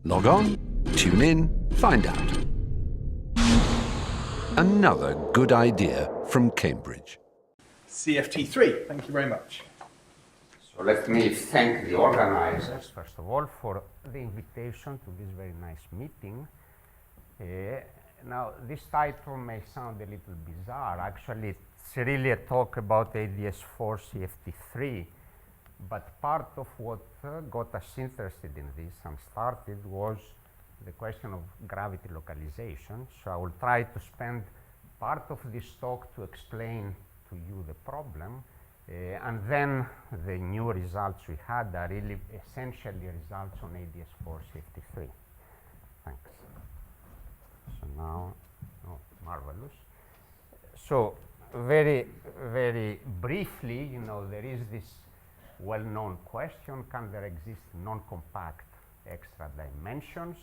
Log on, tune in, find out. Another good idea from Cambridge. CFT3, thank you very much. So let me thank the organizers, first of all, for the invitation to this very nice meeting. Now, this title may sound a little bizarre. Actually, it's really a talk about AdS4 CFT3, but part of what got us interested in this and started was the question of gravity localization. So I will try to spend part of this talk to explain to you the problem, and then the new results we had are really essentially results on AdS4 CFT3. Thanks. So now, oh, marvelous. So very, very briefly, you know, there is this well-known question: can there exist non-compact extra dimensions?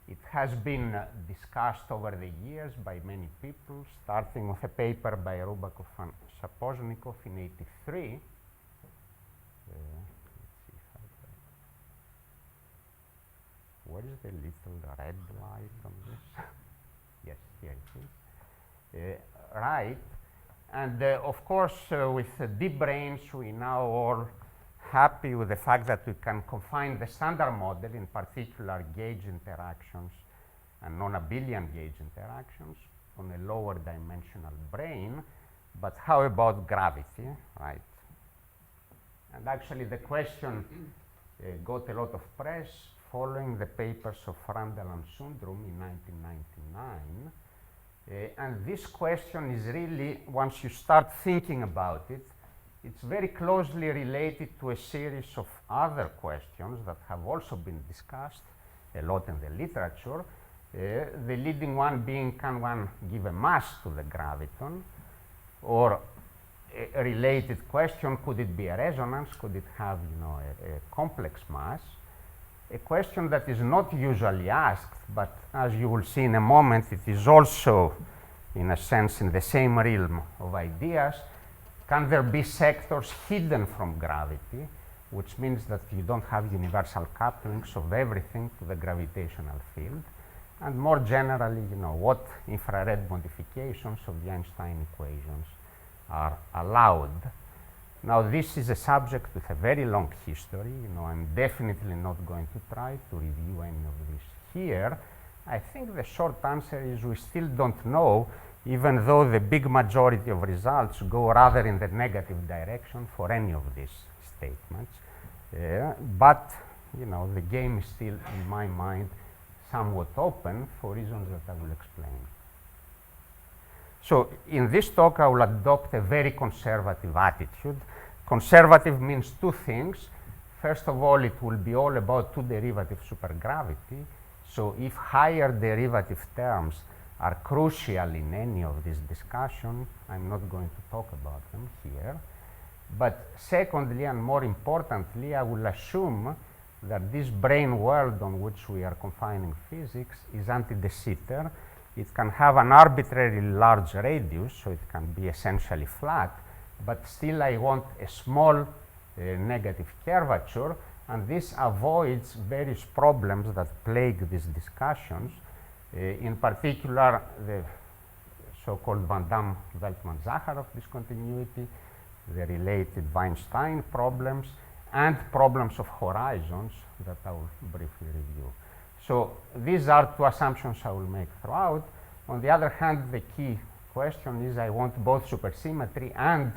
It has been discussed over the years by many people, starting with a paper by Rubakov and Sapozhnikov in '83. Where is the little red light on this? Yes, here it is. Right, and of course, with deep branes, we now all happy with the fact that we can confine the standard model, in particular gauge interactions and non-abelian gauge interactions, on a lower dimensional brane. But how about gravity, right? And actually the question got a lot of press following the papers of Randall and Sundrum in 1999. And this question is really, once you start thinking about it, it's very closely related to a series of other questions that have also been discussed a lot in the literature. The leading one being, can one give a mass to the graviton? Or a related question, could it be a resonance? Could it have, you know, a complex mass? A question that is not usually asked, but as you will see in a moment, it is also, in a sense, in the same realm of ideas. Can there be sectors hidden from gravity, which means that you don't have universal couplings of everything to the gravitational field? And more generally, you know, what infrared modifications of the Einstein equations are allowed? Now, this is a subject with a very long history. You know, I'm definitely not going to try to review any of this here. I think the short answer is we still don't know, even though the big majority of results go rather in the negative direction for any of these statements. But, you know, the game is still, in my mind, somewhat open for reasons that I will explain. So in this talk, I will adopt a very conservative attitude. Conservative means two things. First of all, it will be all about two-derivative supergravity. So if higher derivative terms are crucial in any of this discussion, I'm not going to talk about them here. But secondly, and more importantly, I will assume that this brane world on which we are confining physics is anti-de Sitter. It can have an arbitrarily large radius, so it can be essentially flat, but still I want a small negative curvature, and this avoids various problems that plague these discussions. In particular, the so-called Van Damme-Veltman-Zakharov discontinuity, the related Weinstein problems, and problems of horizons that I will briefly review. So these are two assumptions I will make throughout. On the other hand, the key question is I want both supersymmetry and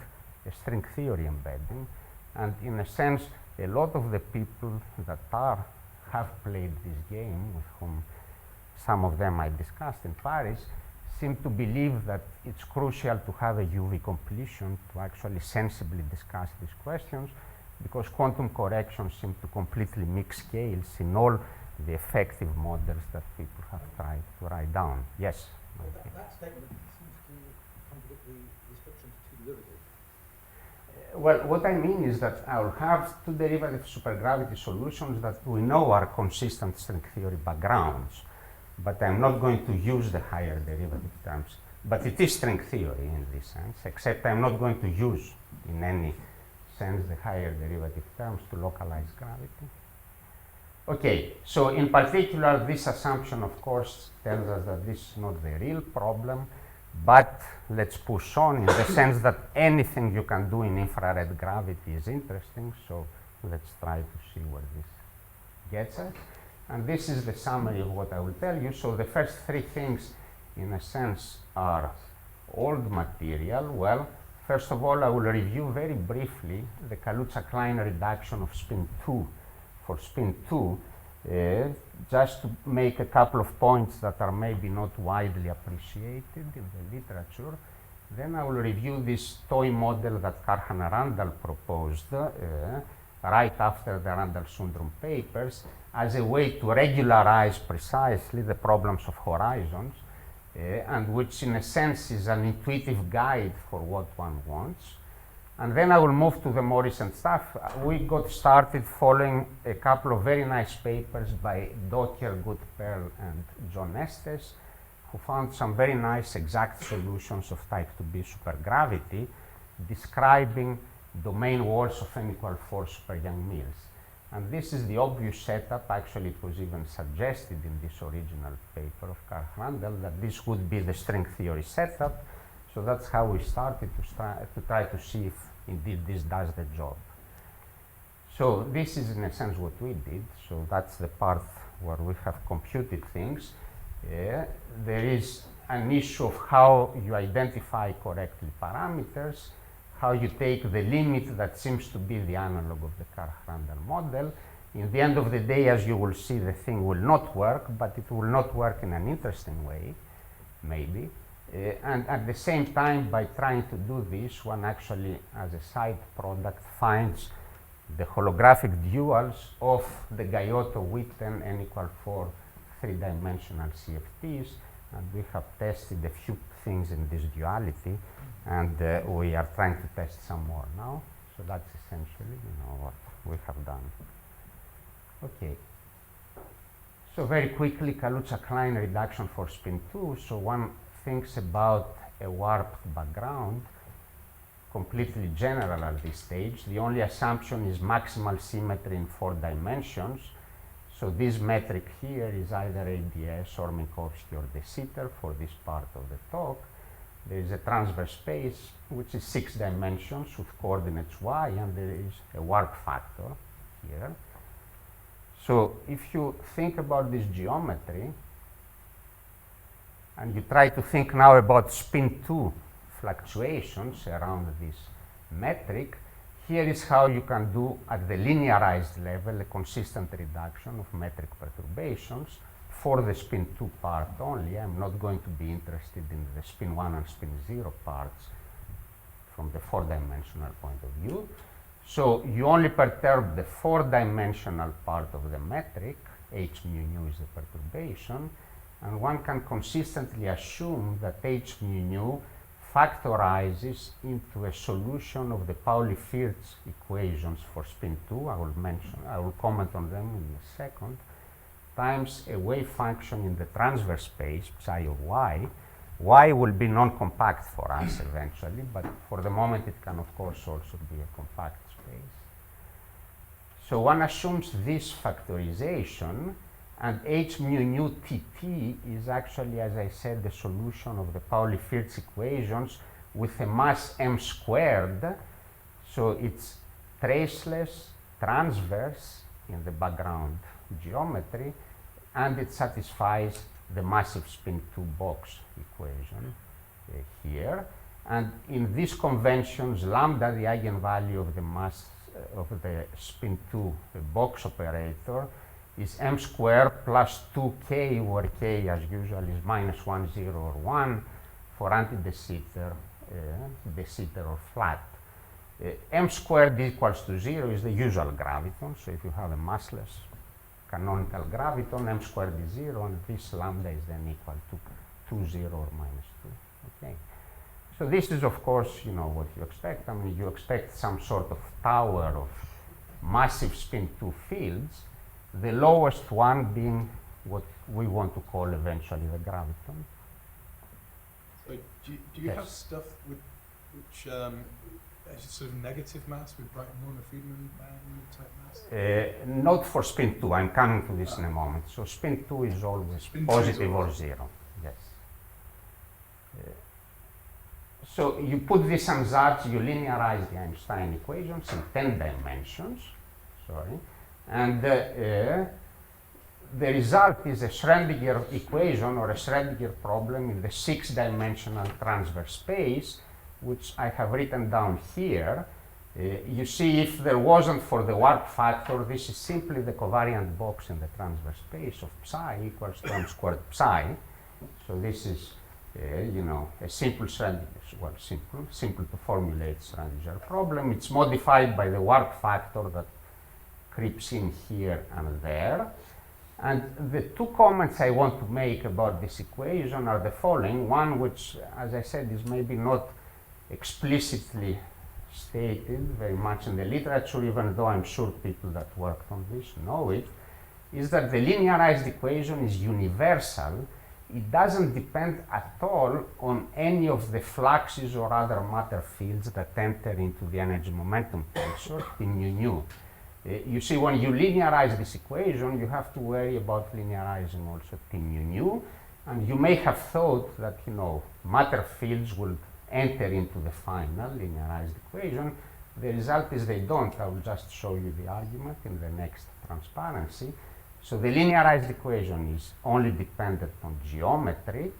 a string theory embedding. And in a sense, a lot of the people that have played this game, with whom some of them I discussed in Paris, seem to believe that it's crucial to have a UV completion to actually sensibly discuss these questions, because quantum corrections seem to completely mix scales in all the effective models that people have tried to write down. Yes? That statement seems to contradict the restriction to two derivatives. Well, what I mean is that I'll have two derivative supergravity solutions that we know are consistent string theory backgrounds, but I'm not going to use the higher derivative terms. But it is string theory in this sense, except I'm not going to use in any sense the higher derivative terms to localize gravity. Okay, so in particular, this assumption, of course, tells us that this is not the real problem, but let's push on in the sense that anything you can do in infrared gravity is interesting, so let's try to see where this gets us. And this is the summary of what I will tell you. So the first three things, in a sense, are old material. Well, first of all, I will review very briefly the Kaluza-Klein reduction of spin 2 for spin 2, just to make a couple of points that are maybe not widely appreciated in the literature. Then I will review this toy model that Karhan and Randall proposed right after the Randall-Sundrum papers as a way to regularize precisely the problems of horizons, and which in a sense is an intuitive guide for what one wants. And then I will move to the more recent stuff. We got started following a couple of very nice papers by Docker, Goodperl, and John Estes, who found some very nice exact solutions of type 2b supergravity, describing domain walls of n equal 4 super Young Mills. And this is the obvious setup. Actually, it was even suggested in this original paper of Karl Randall that this would be the string theory setup. So that's how we started to try to see if indeed this does the job. So this is in a sense what we did. So that's the part where we have computed things. There is an issue of how you identify correctly parameters, how you take the limit that seems to be the analog of the Karl-Randall model. In the end of the day, as you will see, the thing will not work, but it will not work in an interesting way, maybe. And at the same time, by trying to do this, one actually, as a side product, finds the holographic duals of the Gaiotto-Witten n equal 4 three-dimensional CFTs, and we have tested a few things in this duality, and we are trying to test some more now. So that's essentially, what we have done. Okay. So very quickly, Kaluza-Klein reduction for spin 2. So one thinks about a warped background, completely general at this stage. The only assumption is maximal symmetry in 4 dimensions. So this metric here is either AdS or Minkowski or De Sitter for this part of the talk. There is a transverse space, which is 6 dimensions with coordinates y, and there is a warp factor here. So if you think about this geometry, and you try to think now about spin 2 fluctuations around this metric, here is how you can do at the linearized level a consistent reduction of metric perturbations for the spin 2 part only. I'm not going to be interested in the spin 1 and spin 0 parts from the 4-dimensional point of view. So you only perturb the 4-dimensional part of the metric, h mu nu is the perturbation, and one can consistently assume that h mu nu factorizes into a solution of the Pauli-Fierz equations for spin 2, I will comment on them in a second, times a wave function in the transverse space, psi of y. Y will be non-compact for us eventually, but for the moment it can of course also be a compact space. So one assumes this factorization, and h mu nu tt is actually, as I said, the solution of the Pauli-Fierz equations with a mass m squared. So it's traceless, transverse in the background geometry, and it satisfies the massive spin 2 box equation here. And in these conventions, lambda, the eigenvalue of the mass of the spin 2 box operator, is m squared plus 2k, where k as usual is minus 1, 0, or 1 for anti-De Sitter, De Sitter or flat. M squared equals to 0 is the usual graviton. So if you have a massless canonical graviton, m squared is 0, and this lambda is then equal to 2, 0, or minus 2. Okay. So this is, of course, what you expect. I mean, you expect some sort of tower of massive spin 2 fields, the lowest one being what we want to call eventually the graviton. So do you Yes. have stuff which Is it sort of negative mass with Brighton-Horner Friedman type mass? Not for spin 2, I'm coming to this in a moment. So spin 2 is always Spin 2 positive is or always- 0, yes. So you put this on such, you linearize the Einstein equations in 10 dimensions, sorry, and the result is a Schrödinger equation or a Schrödinger problem in the 6-dimensional transverse space, which I have written down here. You see, if there wasn't for the warp factor, this is simply the covariant box in the transverse space of psi equals to m squared psi. So this is, you know, a simple Schrödinger, well, simple to formulate Schrödinger problem. It's modified by the warp factor that creeps in here and there. And the two comments I want to make about this equation are the following. One, which, as I said, is maybe not explicitly stated very much in the literature, even though I'm sure people that worked on this know it, is that the linearized equation is universal. It doesn't depend at all on any of the fluxes or other matter fields that enter into the energy momentum tensor, T mu nu. You see, when you linearize this equation, you have to worry about linearizing also T mu nu, and you may have thought that, you know, matter fields will enter into the final linearized equation. The result is they don't. I will just show you the argument in the next transparency. So the linearized equation is only dependent on geometry,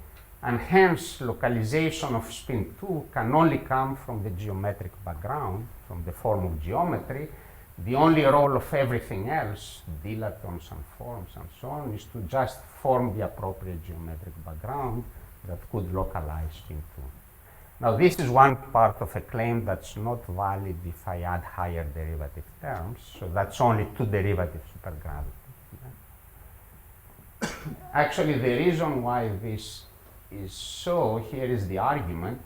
and hence localization of spin 2 can only come from the geometric background, from the form of geometry. The only role of everything else, dilatons and forms and so on, is to just form the appropriate geometric background that could localize spin 2. Now, this is one part of a claim that's not valid if I add higher derivative terms, so that's only 2 derivative supergravity. Actually, the reason why this is so, here is the argument.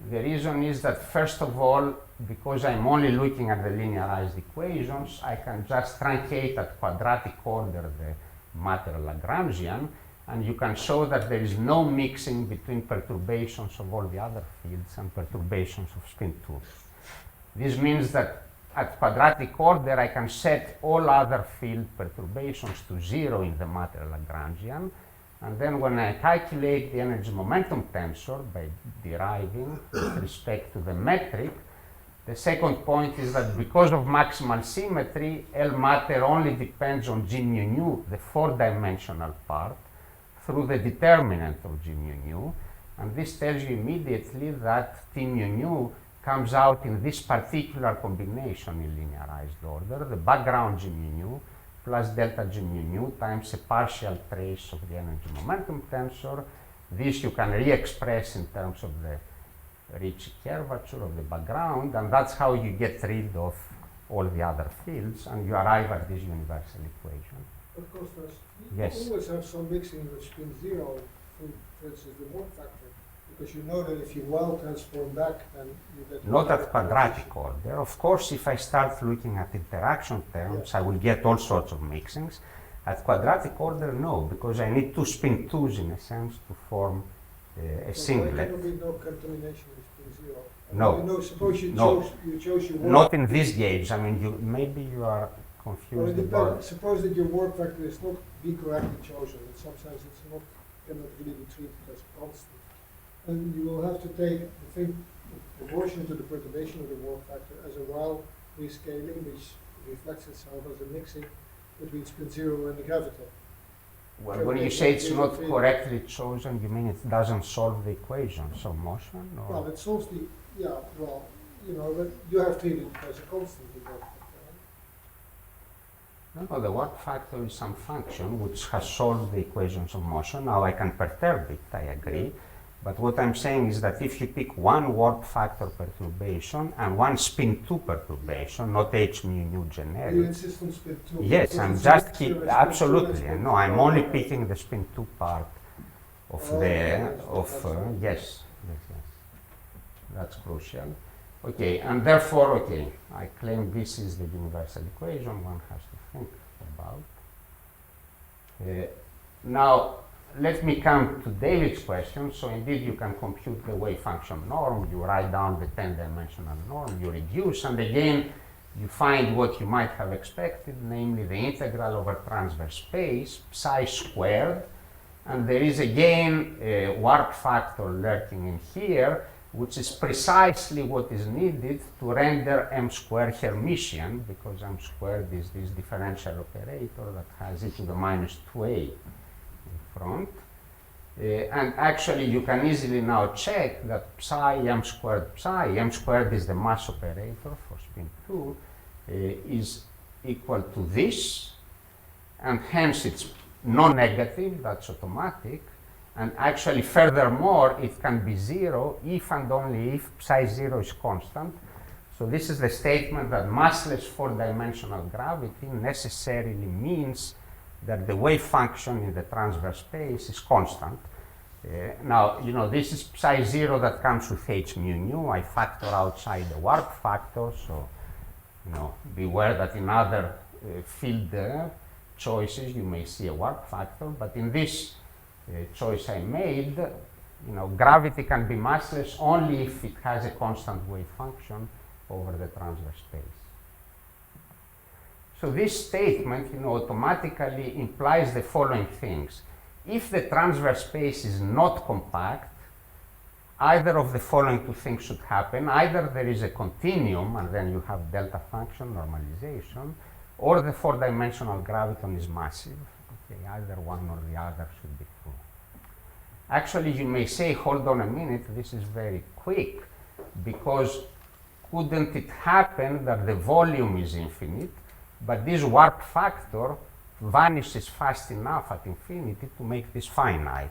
The reason is that, first of all, because I'm only looking at the linearized equations, I can just truncate at quadratic order the matter Lagrangian, and you can show that there is no mixing between perturbations of all the other fields and perturbations of spin 2. This means that at quadratic order, I can set all other field perturbations to 0 in the matter Lagrangian, and then when I calculate the energy momentum tensor by deriving with respect to the metric, the second point is that because of maximal symmetry, L matter only depends on G mu nu, the 4-dimensional part, through the determinant of G mu nu, and this tells you immediately that T mu nu comes out in this particular combination in linearized order, the background G mu nu plus delta G mu nu times a partial trace of the energy momentum tensor. This you can re-express in terms of the Ricci curvature of the background, and that's how you get rid of all the other fields, and you arrive at this universal equation. Of course, you Yes. always have some mixing with spin 0, for instance, the warp factor, because you know that if you well transform back, then you get... Not at quadratic order. Of course, if I start looking at interaction terms, I will get all sorts of mixings. At quadratic order, no, because I need 2 spin 2s in a sense to form a singlet. There can be no contamination with spin 0. No. You know, suppose you No. chose your warp. Not in this gauge. I mean, maybe you are Well, it confused depends. about. Suppose that your warp factor is not be correctly chosen. In some sense, it's not cannot really be treated as constant. And you will have to take the thing proportional to the perturbation of the warp factor as a while rescaling, which reflects itself as a mixing between spin 0 and the capital. Well, when you say it's not correctly chosen, you mean it doesn't solve the equations of motion? Or? Well, it solves the, well, you know, but you have treated it as a constant. The warp factor. No, the warp factor is some function which has solved the equations of motion. Now I can perturb it, I agree. But what I'm saying is that if you pick one warp factor perturbation and one spin 2 perturbation, not H mu nu You generic. insist on spin 2. Yes, because I'm it's just mixture of spin 2 absolutely. and spin No, 2. I'm only picking the spin 2 part of yes, yes, that's crucial. Okay, and therefore, okay, I claim this is the universal equation one has to think about. Now, let me come to David's question. So indeed, you can compute the wave function norm. You write down the 10-dimensional norm. You reduce, and again, you find what you might have expected, namely the integral over transverse space, psi squared. And there is again a warp factor lurking in here, which is precisely what is needed to render m squared Hermitian, because m squared is this differential operator that has e to the minus 2a in front. And actually, you can easily now check that psi m squared is the mass operator for spin 2, is equal to this, and hence it's non-negative, that's automatic. And actually, furthermore, it can be 0 if and only if psi 0 is constant. So this is the statement that massless 4-dimensional gravity necessarily means that the wave function in the transverse space is constant. Now, you know, this is psi 0 that comes with h mu nu. I factor outside the warp factor, so, you know, beware that in other field choices you may see a warp factor, but in this choice I made, you know, gravity can be massless only if it has a constant wave function over the transverse space. So this statement, you know, automatically implies the following things. If the transverse space is not compact, either of the following two things should happen. Either there is a continuum and then you have delta function normalization, or the 4-dimensional graviton is massive. Okay, either one or the other should be true. Actually, you may say, hold on a minute, this is very quick, because couldn't it happen that the volume is infinite, but this warp factor vanishes fast enough at infinity to make this finite?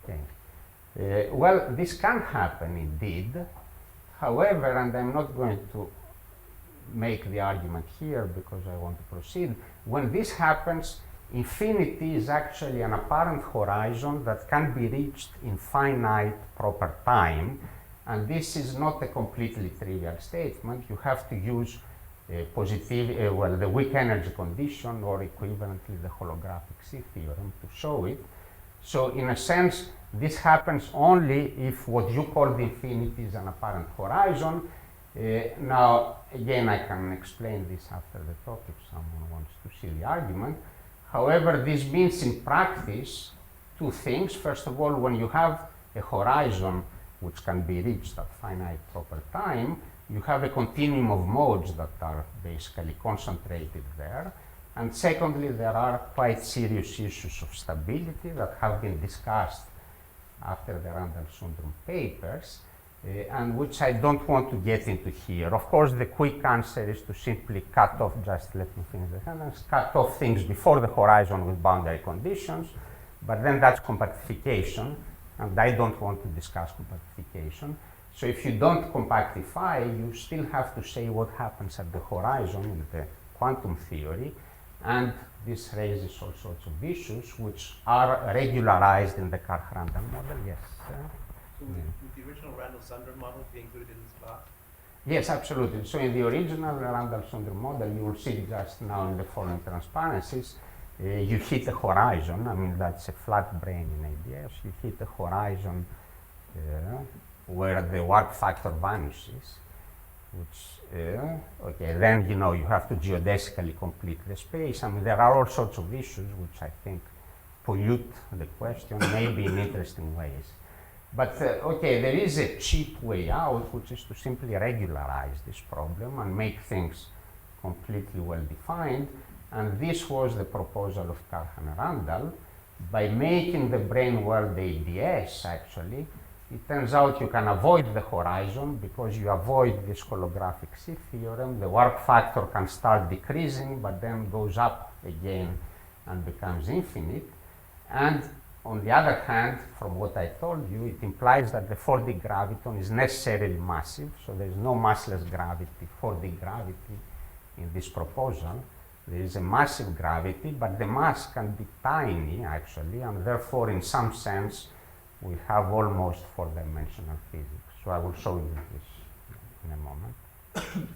Okay. Well, this can happen indeed. However, and I'm not going to make the argument here because I want to proceed, when this happens, infinity is actually an apparent horizon that can be reached in finite proper time, and this is not a completely trivial statement. You have to use the weak energy condition, or equivalently the holographic C theorem, to show it. So in a sense, this happens only if what you call the infinity is an apparent horizon. Now, again, I can explain this after the talk if someone wants to see the argument. However, this means in practice two things. First of all, when you have a horizon which can be reached at finite proper time, you have a continuum of modes that are basically concentrated there. And secondly, there are quite serious issues of stability that have been discussed after the Randall-Sundrum papers, and which I don't want to get into here. Of course, the quick answer is to simply cut off, just let me finish the sentence, cut off things before the horizon with boundary conditions, but then that's compactification, and I don't want to discuss compactification. So if you don't compactify, you still have to say what happens at the horizon in the quantum theory, and this raises all sorts of issues which are regularized in the Karp-Randall model. Yes? So would the original Randall-Sundrum model be included in this class? Yes, absolutely. So in the original Randall-Sundrum model, you will see just now in the following transparencies, you hit the horizon. I mean, that's a flat brane in AdS. You hit the horizon where the warp factor vanishes, which, okay, then, you know, you have to geodesically complete the space. I mean, there are all sorts of issues which I think pollute the question, maybe in interesting ways. But, okay, there is a cheap way out, which is to simply regularize this problem and make things completely well defined. And this was the proposal of Karp and Randall. By making the brane world AdS, actually, it turns out you can avoid the horizon because you avoid this holographic C theorem. The warp factor can start decreasing, but then goes up again and becomes infinite. And on the other hand, from what I told you, it implies that the 4D graviton is necessarily massive, so there is no massless gravity, 4D gravity in this proposal. There is a massive gravity, but the mass can be tiny, actually, and therefore, in some sense, we have almost 4-dimensional physics. So I will show you this in a moment.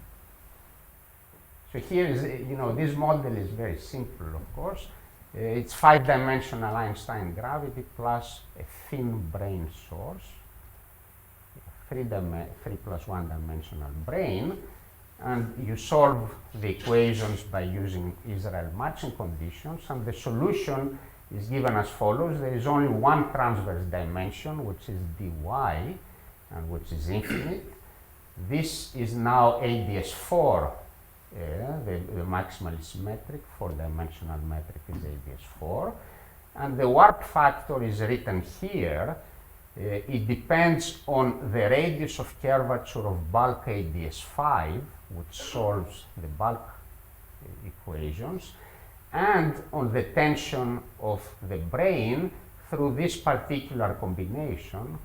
So here is, you know, this model is very simple, of course. It's 5-dimensional Einstein gravity plus a thin brane source, 3 plus 1 dimensional brane, and you solve the equations by using Israel matching conditions, and the solution is given as follows. There is only one transverse dimension, which is dy, and which is infinite. This is now AdS4, the maximally symmetric, 4-dimensional metric is AdS4, and the warp factor is written here. It depends on the radius of curvature of bulk AdS5, which solves the bulk equations, and on the tension of the brane through this particular combination,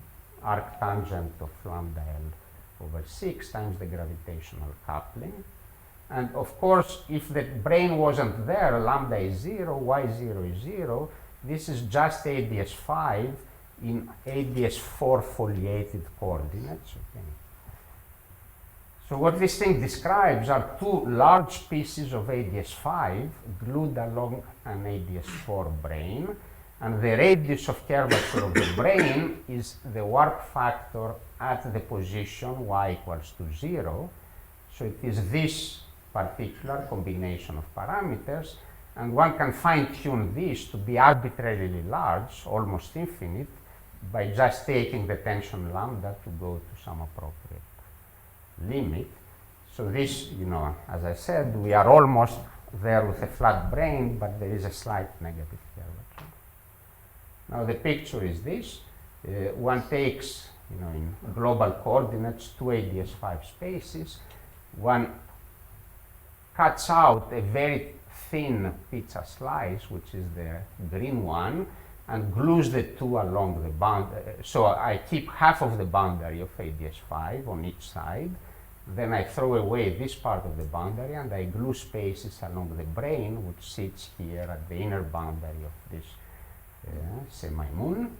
arctangent of lambda L over 6 times the gravitational coupling. And of course, if the brane wasn't there, lambda is 0, y0 is 0, this is just AdS5 in AdS4 foliated coordinates. Okay. So what this thing describes are two large pieces of AdS5 glued along an AdS4 brane, and the radius of curvature of the brane is the warp factor at the position y equals to 0. So it is this particular combination of parameters, and one can fine-tune this to be arbitrarily large, almost infinite, by just taking the tension lambda to go to some appropriate limit. So this, you know, as I said, we are almost there with a flat brane, but there is a slight negative curvature. Now the picture is this. One takes, you know, in global coordinates, two AdS5 spaces. One cuts out a very thin pizza slice, which is the green one, and glues the two along the boundary. So I keep half of the boundary of AdS5 on each side. Then I throw away this part of the boundary and I glue spaces along the brane, which sits here at the inner boundary of this semi-moon.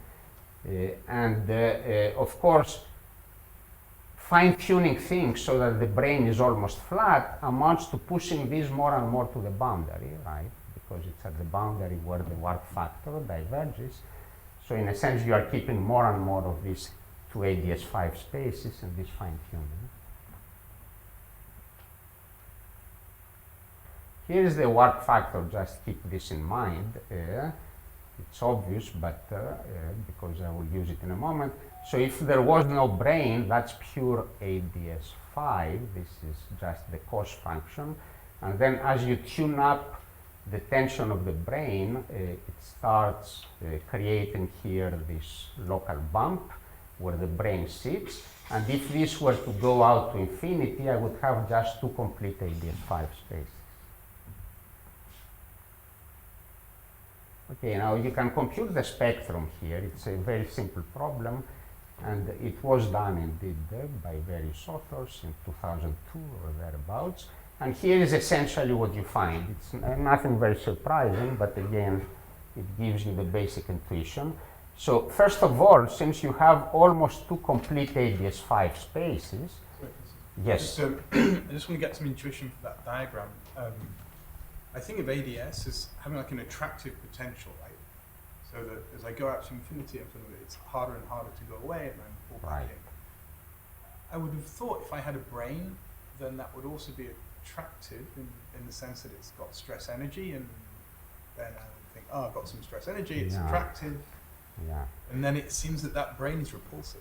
Of course, fine-tuning things so that the brane is almost flat amounts to pushing this more and more to the boundary, right? Because it's at the boundary where the warp factor diverges. So in a sense, you are keeping more and more of these two AdS5 spaces in this fine-tuning. Here is the warp factor, just keep this in mind. It's obvious, but because I will use it in a moment. So if there was no brane, that's pure AdS5. This is just the cos function. And then as you tune up the tension of the brane, it starts creating here this local bump where the brane sits. And if this were to go out to infinity, I would have just two complete AdS5 spaces. Okay, now you can compute the spectrum here. It's a very simple problem, and it was done indeed by various authors in 2002 or thereabouts. And here is essentially what you find. It's nothing very surprising, but again, it gives you the basic intuition. So first of all, since you have almost two complete AdS5 spaces, yes? So I just want to get some intuition for that diagram. I think of AdS as having like an attractive potential, right? So that as I go out to infinity, it's harder and harder to go away and then pull back in. I would have thought if I had a brane, then that would also be attractive in the sense that it's got stress energy, and then I would think, oh, I've got some stress energy, it's attractive. Yeah. And then it seems that that brane is repulsive.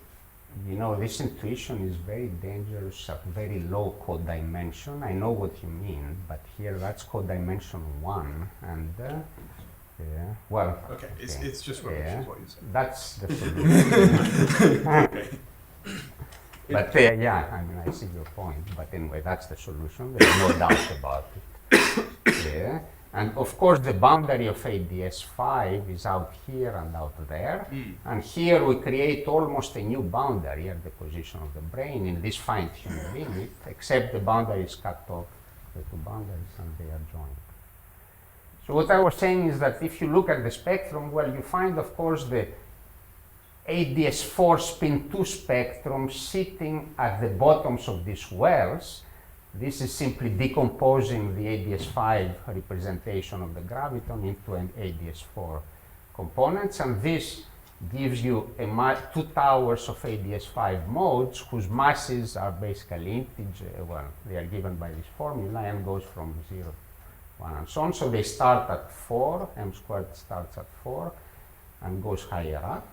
You know, this intuition is very dangerous at very low codimension. I know what you mean, but here that's codimension 1, and well. Okay, it's just rubbish, is what you said. That's the solution. Okay. But yeah, I mean, I see your point. But anyway, that's the solution. There's no doubt about it. And of course, the boundary of AdS5 is out here and out there. And here we create almost a new boundary at the position of the brane in this fine-tuned limit, except the boundary is cut off, the two boundaries, and they are joined. So what I was saying is that if you look at the spectrum, well, you find, of course, the AdS4 spin 2 spectrum sitting at the bottoms of these wells, This is simply decomposing the AdS5 representation of the graviton into an AdS4 components, and this gives you 2 towers of AdS5 modes whose masses are basically integer. Well, they are given by this formula, and goes from 0, 1, and so on. So they start at 4, m squared starts at 4 and goes higher up.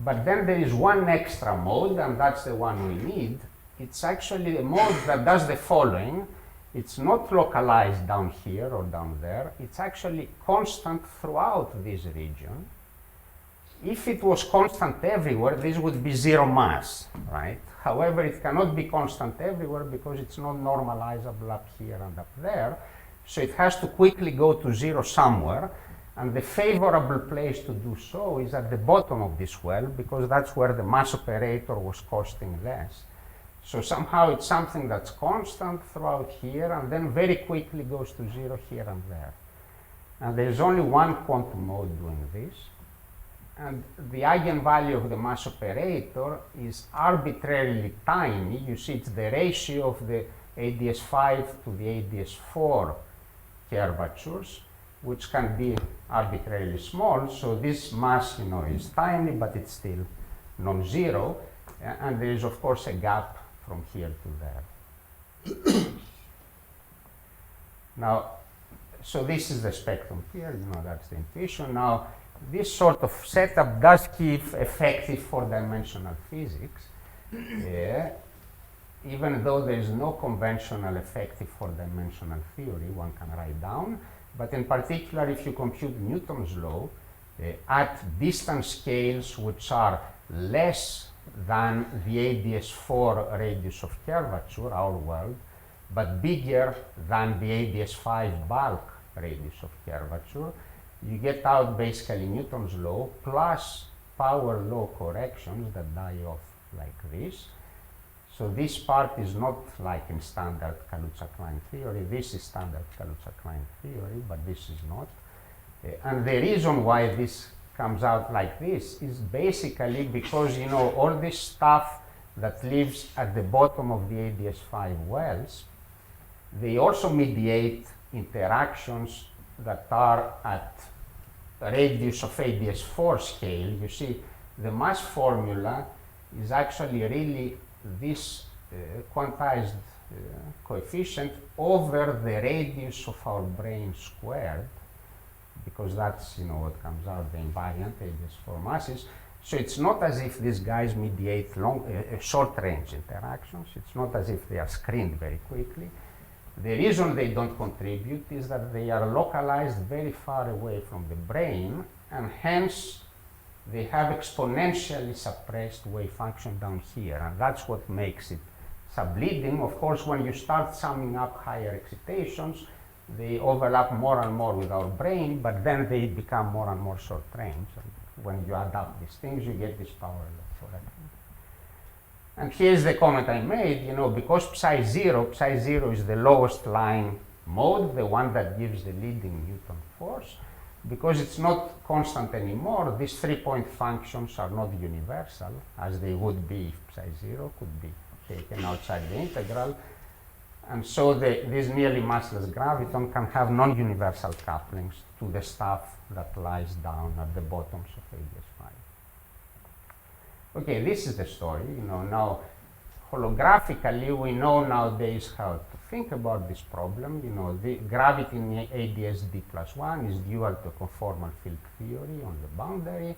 But then there is one extra mode, and that's the one we need. It's actually a mode that does the following. It's not localized down here or down there. It's actually constant throughout this region. If it was constant everywhere, this would be 0 mass, right? However, it cannot be constant everywhere because it's not normalizable up here and up there. So it has to quickly go to 0 somewhere. And the favorable place to do so is at the bottom of this well, because that's where the mass operator was costing less. So somehow it's something that's constant throughout here, and then very quickly goes to 0 here and there. And there's only one quantum mode doing this. And the eigenvalue of the mass operator is arbitrarily tiny. You see, it's the ratio of the AdS5 to the AdS4 curvatures, which can be arbitrarily small. So this mass, is tiny, but it's still non-zero. And there is, of course, a gap from here to there. Now, so this is the spectrum here, that's the intuition. Now, this sort of setup does keep effective four-dimensional physics, even though there is no conventional effective four-dimensional theory one can write down. But in particular, if you compute Newton's law at distance scales which are less than the AdS4 radius of curvature, our world, but bigger than the AdS5 bulk radius of curvature, you get out basically Newton's law plus power law corrections that die off like this. So this part is not like in standard Kaluza-Klein theory. This is standard Kaluza-Klein theory, but this is not. And the reason why this comes out like this is basically because, all this stuff that lives at the bottom of the AdS5 wells, they also mediate interactions that are at radius of AdS4 scale. You see, the mass formula is actually really this quantized coefficient over the radius of our brane squared, because that's what comes out, the invariant AdS4 masses. So it's not as if these guys mediate short-range interactions. It's not as if they are screened very quickly. The reason they don't contribute is that they are localized very far away from the brain, and hence they have exponentially suppressed wave function down here, and that's what makes it subleading. Of course, when you start summing up higher excitations, they overlap more and more with our brain, but then they become more and more short range. And when you add up these things, you get this power law correction. And here's the comment I made, because psi0 is the lowest lying mode, the one that gives the leading Newton force. Because it's not constant anymore, these 3-point functions are not universal, as they would be if psi0 could be taken outside the integral. And so this nearly massless graviton can have non-universal couplings to the stuff that lies down at the bottoms of AdS5. Okay, this is the story. Now holographically, we know nowadays how to think about this problem. The gravity in AdSd plus 1 is dual to a conformal field theory on the boundary.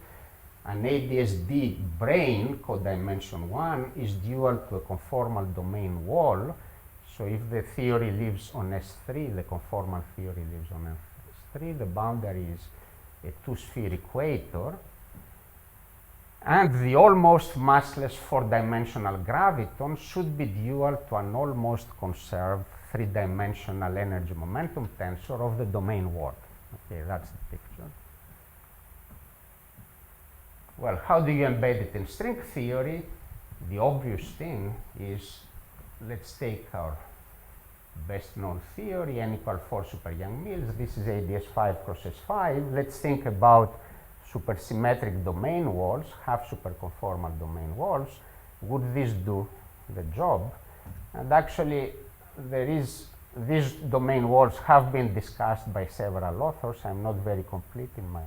An AdSd brane, codimension 1, is dual to a conformal domain wall. So if the theory lives on S3, the conformal theory lives on S3. The boundary is a two-sphere equator. And the almost massless four-dimensional graviton should be dual to an almost conserved three-dimensional energy momentum tensor of the domain wall. Okay, that's the picture. Well, how do you embed it in string theory? The obvious thing is, let's take our best known theory, n equal 4 super Young-Mills. This is AdS5 cross S5. Let's think about supersymmetric domain walls, half superconformal domain walls. Would this do the job? And actually, these domain walls have been discussed by several authors. I'm not very complete in my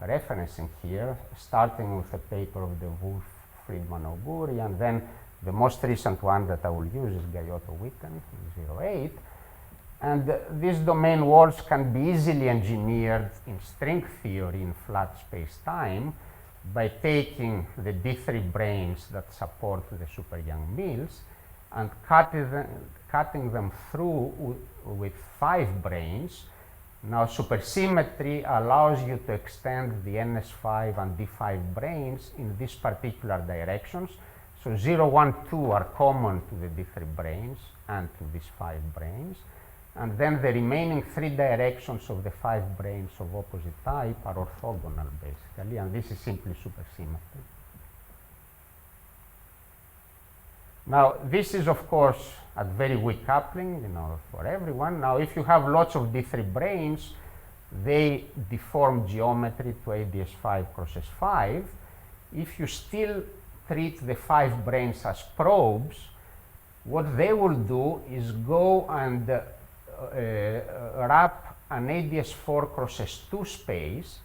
referencing here, starting with a paper of the Wolf, Friedman, Oguri, and then the most recent one that I will use is Gayotto-Witten, 08. And these domain walls can be easily engineered in string theory in flat space-time by taking the D3 branes that support the super young Mills and cutting them through with 5 branes. Now, supersymmetry allows you to extend the NS5 and D5 branes in these particular directions. So 0, 1, 2 are common to the D3 branes and to these 5 branes. And then the remaining 3 directions of the 5 branes of opposite type are orthogonal, basically, and this is simply supersymmetry. Now, this is, of course, at very weak coupling, for everyone. Now, if you have lots of D3 branes, they deform geometry to AdS5 cross S5. If you still treat the 5 branes as probes, what they will do is go and wrap an AdS4 cross S2 space,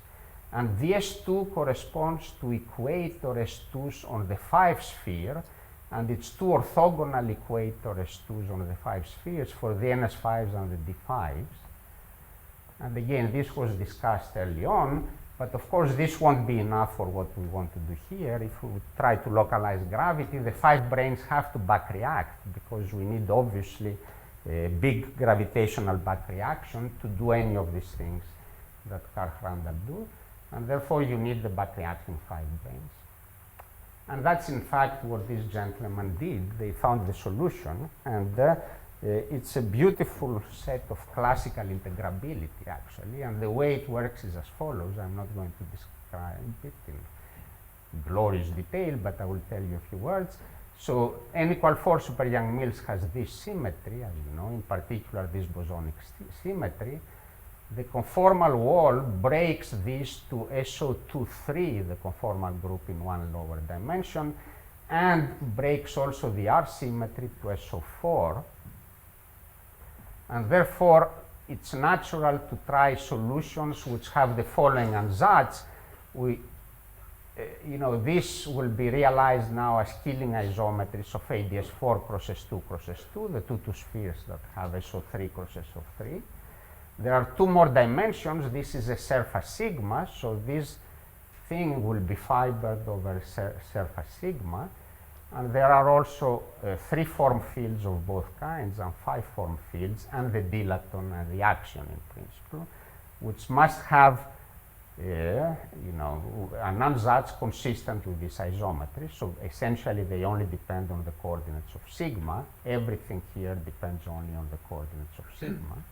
and the S2 corresponds to equator S2s on the 5 sphere, and it's 2 orthogonal equator S2s on the 5 spheres for the NS5s and the D5s. And again, this was discussed early on, but of course this won't be enough for what we want to do here. If we try to localize gravity, the 5 branes have to back react, because we need obviously a big gravitational back reaction to do any of these things that Karl-Randall do, and therefore you need the back reacting 5 branes. And that's in fact what these gentlemen did. They found the solution, and it's a beautiful set of classical integrability, actually, and the way it works is as follows. I'm not going to describe it in glorious detail, but I will tell you a few words. So N=4 super young Mills has this symmetry, as you know, in particular this bosonic symmetry. The conformal wall breaks this to SO2,3, the conformal group in one lower dimension, and breaks also the R symmetry to SO4. And therefore, it's natural to try solutions which have the following ansatz. This will be realized now as Killing isometries of AdS4 cross S2 cross S2, the two spheres that have SO3 cross SO3. There are 2 more dimensions. This is a surface sigma, so this thing will be fibered over surface sigma. And there are also 3 form fields of both kinds and 5 form fields, and the dilaton and the axion in principle, which must have an ansatz consistent with this isometry. So essentially they only depend on the coordinates of sigma. Everything here depends only on the coordinates of sigma.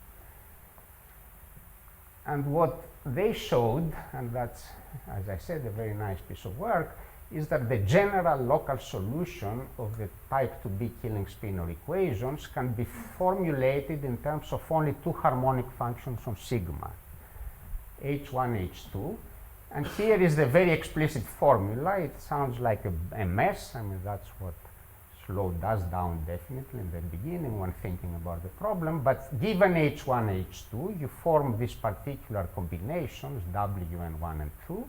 And what they showed, and that's, as I said, a very nice piece of work, is that the general local solution of the type 2b Killing spinor equations can be formulated in terms of only 2 harmonic functions on sigma, H1, H2. And here is the very explicit formula. It sounds like a mess. I mean, that's what slowed us down definitely in the beginning when thinking about the problem. But given H1, H2, you form these particular combinations, WN1 and 2.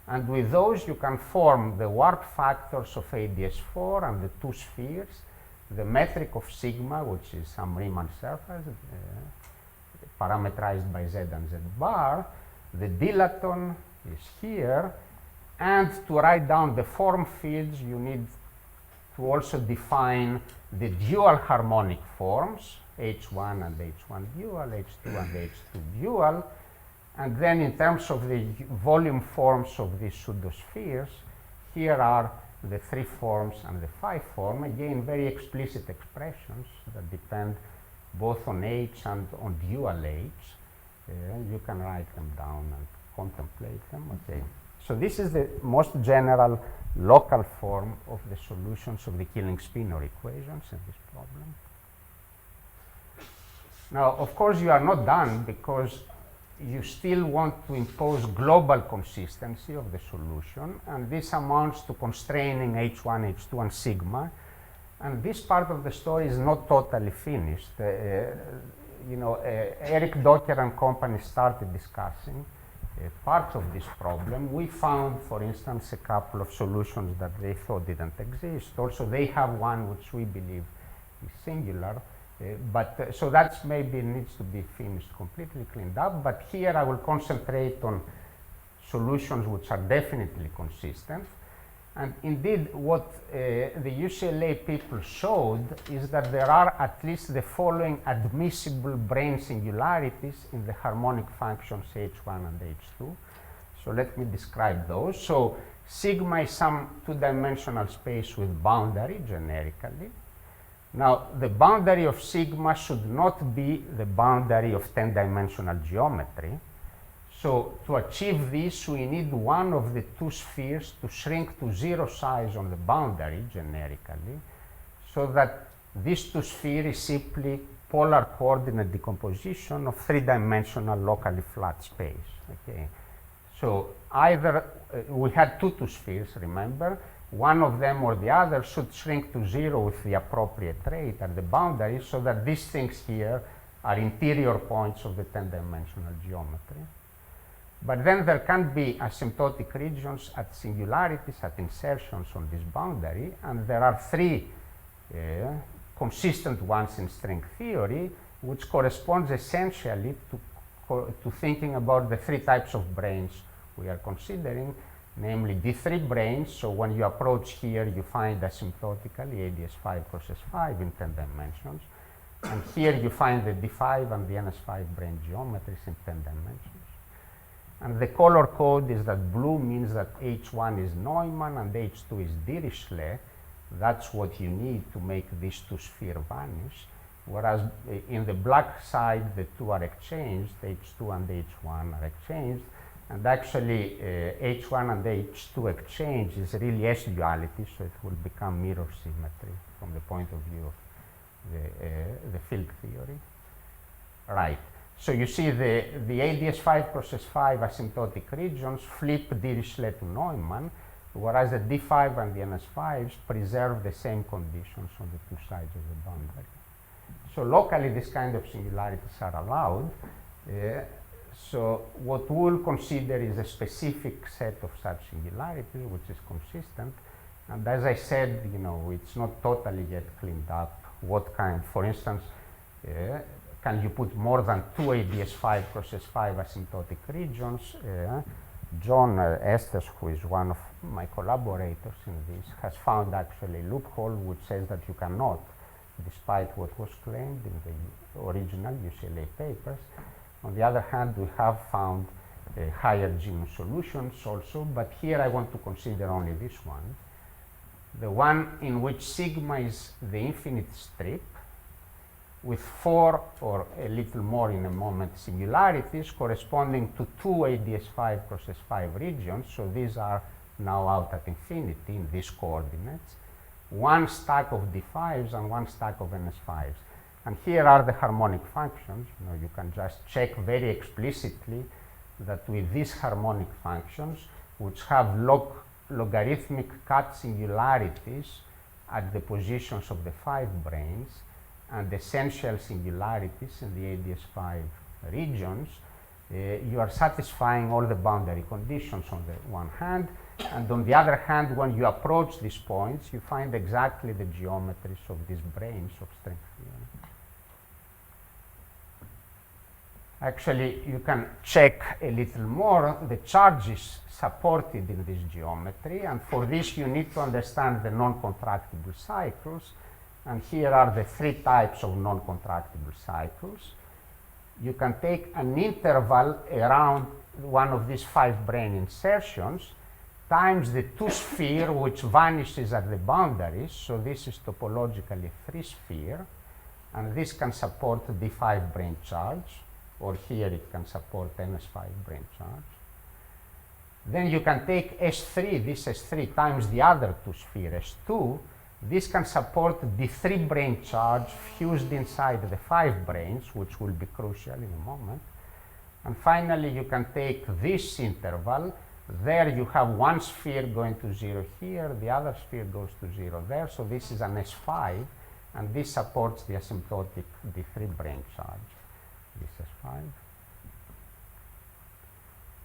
And with those, you can form the warp factors of AdS4 and the 2 spheres, the metric of sigma, which is some Riemann surface, parameterized by Z and Z bar. The dilaton is here. And to write down the form fields, you need to also define the dual harmonic forms, H1 and H1 dual, H2 and H2 dual. And then in terms of the volume forms of these pseudospheres, here are the 3 forms and the 5 form. Again, very explicit expressions that depend both on H and on dual H. You can write them down and contemplate them. Okay. So this is the most general local form of the solutions of the Killing spinor equations in this problem. Now, of course, you are not done, because you still want to impose global consistency of the solution, and this amounts to constraining H1, H2, and sigma And this part of the story is not totally finished. Eric Docker and company started discussing parts of this problem. We found, for instance, a couple of solutions that they thought didn't exist. Also, they have one which we believe is singular. So that's maybe needs to be finished, completely cleaned up. But here I will concentrate on solutions which are definitely consistent. And indeed, what the UCLA people showed is that there are at least the following admissible brane singularities in the harmonic functions H1 and H2. So let me describe those. So sigma is some two-dimensional space with boundary, generically. Now, the boundary of sigma should not be the boundary of 10-dimensional geometry. So to achieve this, we need one of the two spheres to shrink to 0 size on the boundary, generically, so that this two sphere is simply polar coordinate decomposition of 3-dimensional locally flat space. Okay. So either we had two spheres, remember, one of them or the other should shrink to 0 with the appropriate rate at the boundary, so that these things here are interior points of the 10-dimensional geometry. But then there can be asymptotic regions at singularities, at insertions on this boundary, and there are three consistent ones in string theory, which corresponds essentially to thinking about the three types of branes we are considering, namely D3 branes. So when you approach here, you find asymptotically AdS5 crosses 5 in 10 dimensions. And here you find the D5 and the NS5 brane geometries in 10 dimensions. And the color code is that blue means that H1 is Neumann and H2 is Dirichlet. That's what you need to make these two spheres vanish. Whereas in the black side, the two are exchanged, H2 and H1 are exchanged. And actually, H1 and H2 exchange is really S-duality, so it will become mirror symmetry from the point of view of the field theory. Right. So you see the AdS5 crosses 5 asymptotic regions flip Dirichlet to Neumann, whereas the D5 and the NS5s preserve the same conditions on the two sides of the boundary. So locally, this kind of singularities are allowed. So what we'll consider is a specific set of such singularities, which is consistent. And as I said, it's not totally yet cleaned up. What kind, for instance, can you put more than two AdS5 crosses 5 asymptotic regions? John Estes, who is one of my collaborators in this, has found actually a loophole which says that you cannot, despite what was claimed in the original UCLA papers. On the other hand, we have found higher genus solutions also, but here I want to consider only this one. The one in which sigma is the infinite strip, with 4 or a little more in a moment singularities corresponding to two AdS5 crosses 5 regions. So these are now out at infinity in these coordinates. One stack of D5s and one stack of NS5s. And here are the harmonic functions. You can just check very explicitly that with these harmonic functions, which have logarithmic cut singularities at the positions of the 5 branes, and essential singularities in the AdS5 regions, you are satisfying all the boundary conditions on the one hand, and on the other hand, when you approach these points, you find exactly the geometries of these branes of string theory. Actually, you can check a little more the charges supported in this geometry, and for this you need to understand the non-contractible cycles. And here are the three types of non-contractible cycles. You can take an interval around one of these 5 brane insertions times the 2 sphere which vanishes at the boundaries. So this is topologically 3 sphere, and this can support D5 brane charge, or here it can support NS5 brane charge. Then you can take S3, this S3 times the other 2 sphere S2. This can support the 3 brane charge fused inside the 5 branes, which will be crucial in a moment. And finally, you can take this interval, There you have one sphere going to 0 here, the other sphere goes to 0 there, so this is an S5, and this supports the asymptotic D3 brane charge, this S5.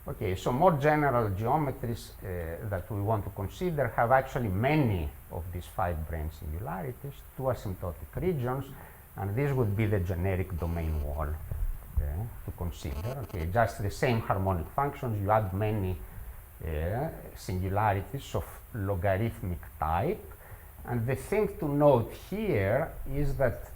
Okay, so more general geometries that we want to consider have actually many of these 5 brane singularities, 2 asymptotic regions, and this would be the generic domain wall to consider. Okay, just the same harmonic functions, you add many singularities of logarithmic type, and the thing to note here is that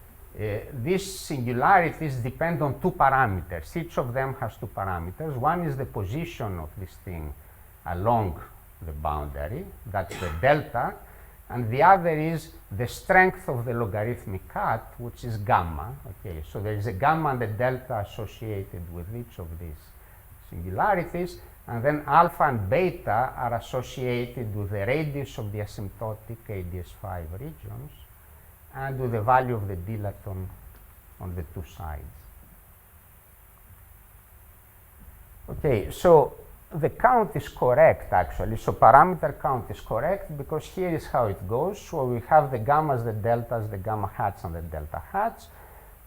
these singularities depend on 2 parameters. Each of them has 2 parameters. One is the position of this thing along the boundary, that's the delta, and the other is the strength of the logarithmic cut, which is gamma. Okay, so there is a gamma and a delta associated with each of these singularities, and then alpha and beta are associated with the radius of the asymptotic AdS5 regions and with the value of the dilaton on the 2 sides. Okay, so the count is correct actually, so parameter count is correct because here is how it goes. So we have the gammas, the deltas, the gamma hats and the delta hats.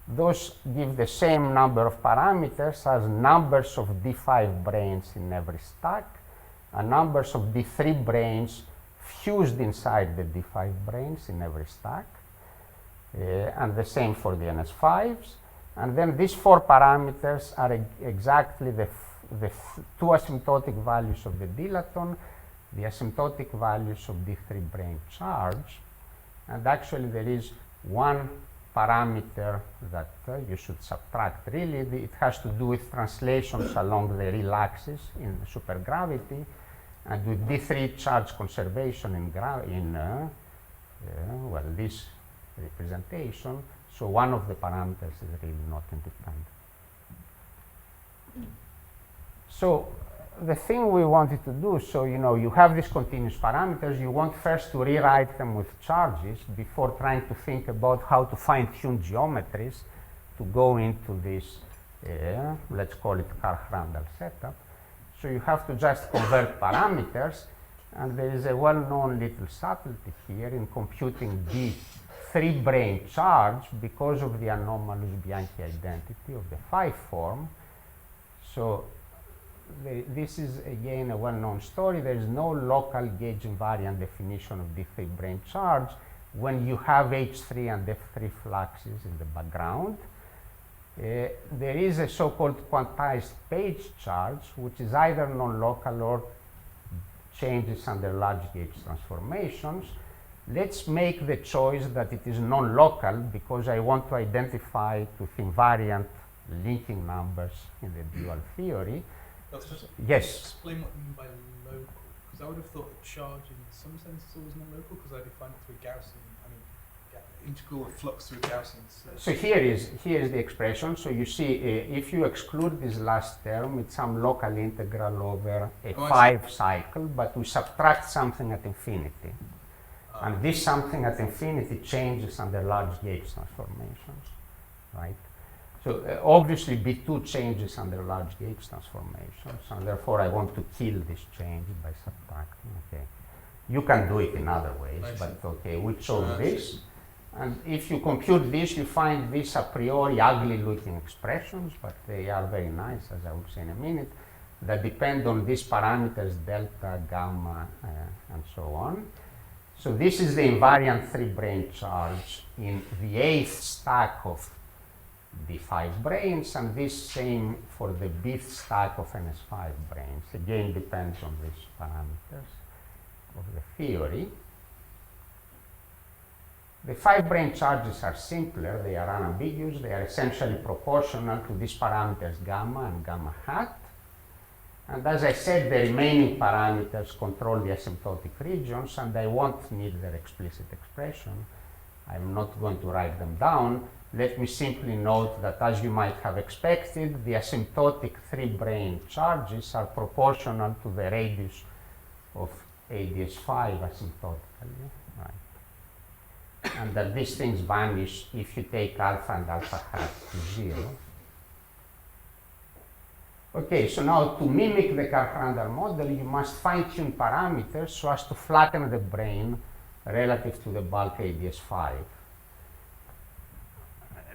Those give the same number of parameters as numbers of D5 branes in every stack and numbers of D3 branes fused inside the D5 branes in every stack. And the same for the NS5s. And then these 4 parameters are exactly the 2 asymptotic values of the dilaton, the asymptotic values of D3 brane charge, and actually there is one parameter that you should subtract really. It has to do with translations along the real axis in supergravity and with D3 charge conservation in well, this representation. So one of the parameters is really not independent. So the thing we wanted to do, so you have these continuous parameters, you want first to rewrite them with charges before trying to think about how to fine-tune geometries to go into this, let's call it Karch-Randall setup. So you have to just convert parameters, and there is a well-known little subtlety here in computing D3 brane charge because of the anomalous Bianchi identity of the 5 form. So this is again a well-known story. There is no local gauge invariant definition of D3 brane charge when you have H3 and F3 fluxes in the background. There is a so-called quantized page charge, which is either non-local or changes under large gauge transformations. Let's make the choice that it is non-local because I want to identify with invariant linking numbers in the dual theory. Yes. Explain what you mean by local, because I would have thought that charge in some sense is always non-local because I define it through Gaussian, integral of flux through Gaussian. So here is the expression. So you see, if you exclude this last term, it's some local integral over a 5 cycle, but we subtract something at infinity. And this something at infinity changes under large gauge transformations, right? So obviously B2 changes under large gauge transformations, and therefore I want to kill this change by subtracting. Okay, you can do it in other ways, but okay, we chose this. And if you compute this, you find these a priori ugly-looking expressions, but they are very nice, as I will say in a minute, that depend on these parameters, delta, gamma, and so on. So this is the invariant 3 brane charge in the 8th stack of the 5 branes, and this same for the bth stack of NS5 branes. Again, depends on these parameters of the theory. The 5 brane charges are simpler, they are unambiguous, they are essentially proportional to these parameters gamma and gamma hat. And as I said, the remaining parameters control the asymptotic regions, and I won't need their explicit expression. I'm not going to write them down. Let me simply note that, as you might have expected, the asymptotic 3 brane charges are proportional to the radius of AdS5 asymptotically, right? And that these things vanish if you take alpha and alpha hat to 0. Okay, so now to mimic the Karp-Randall model, you must fine-tune parameters so as to flatten the brane relative to the bulk AdS5.